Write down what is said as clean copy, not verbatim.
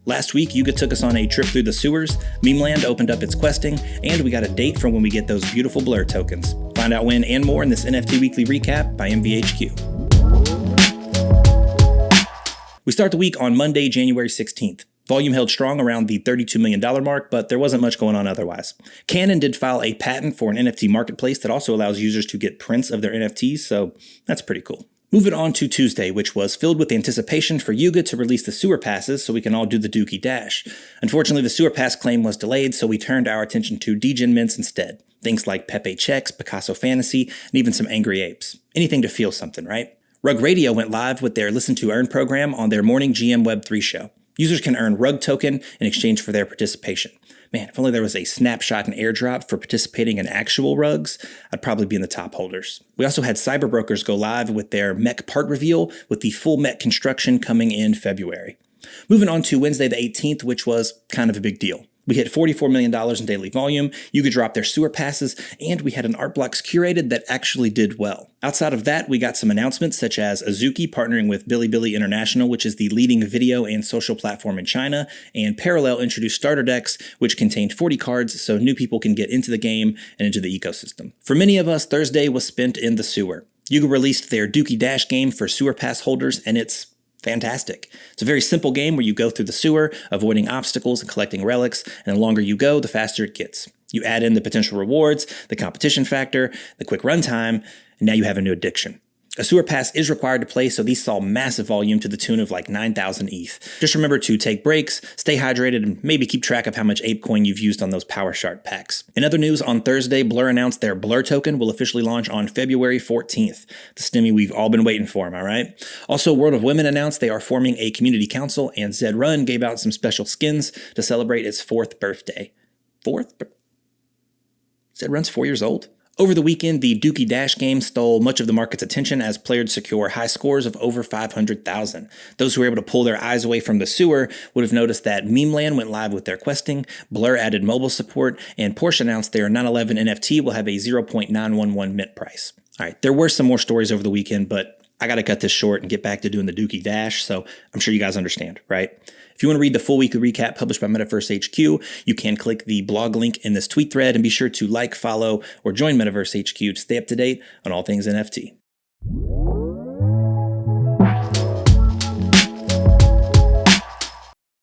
Last week, Yuga took us on a trip through the sewers, Memeland opened up its questing, and we got a date for when we get those beautiful blur tokens. Find out when and more in this NFT Weekly Recap by MVHQ. We start the week on Monday, January 16th. Volume held strong around the $32 million mark, but there wasn't much going on otherwise. Canon did file a patent for an NFT marketplace that also allows users to get prints of their NFTs, so that's pretty cool. Moving on to Tuesday, which was filled with anticipation for Yuga to release the sewer passes so we can all do the Dookey Dash. Unfortunately, the sewer pass claim was delayed, so we turned our attention to degen mints instead. Things like Pepe Checks, Picasso Fantasy, and even some Angry Apes. Anything to feel something, right? Rug Radio went live with their Listen to Earn program on their morning GM Web3 show. Users can earn Rug Token in exchange for their participation. Man, if only there was a snapshot and airdrop for participating in actual rugs, I'd probably be in the top holders. We also had Cyberbrokers go live with their mech part reveal, with the full mech construction coming in February. Moving on to Wednesday the 18th, which was kind of a big deal. We hit $44 million in daily volume, Yuga dropped their sewer passes, and we had an art blocks curated that actually did well. Outside of that, we got some announcements such as Azuki partnering with Bilibili International, which is the leading video and social platform in China, and Parallel introduced starter decks, which contained 40 cards so new people can get into the game and into the ecosystem. For many of us, Thursday was spent in the sewer. Yuga released their Dookey Dash game for sewer pass holders, and it's fantastic. It's a very simple game where you go through the sewer, avoiding obstacles and collecting relics, and the longer you go, the faster it gets. You add in the potential rewards, the competition factor, the quick runtime, and now you have a new addiction. A sewer pass is required to play, so these saw massive volume to the tune of like 9,000 ETH. Just remember to take breaks, stay hydrated, and maybe keep track of how much ApeCoin you've used on those Power Shard packs. In other news, on Thursday, Blur announced their Blur token will officially launch on February 14th. The stimmy we've all been waiting for, am I right? Also, World of Women announced they are forming a community council, and Zed Run gave out some special skins to celebrate its 4th birthday. 4th? Zed Run's 4 years old? Over the weekend, the Dookey Dash game stole much of the market's attention as players secure high scores of over 500,000. Those who were able to pull their eyes away from the sewer would have noticed that Memeland went live with their questing, Blur added mobile support, and Porsche announced their 911 NFT will have a 0.911 mint price. Alright, there were some more stories over the weekend, but I gotta cut this short and get back to doing the Dookey Dash, so I'm sure you guys understand, right? If you want to read the full weekly recap published by Metaverse HQ, you can click the blog link in this tweet thread and be sure to like, follow, or join Metaverse HQ to stay up to date on all things NFT.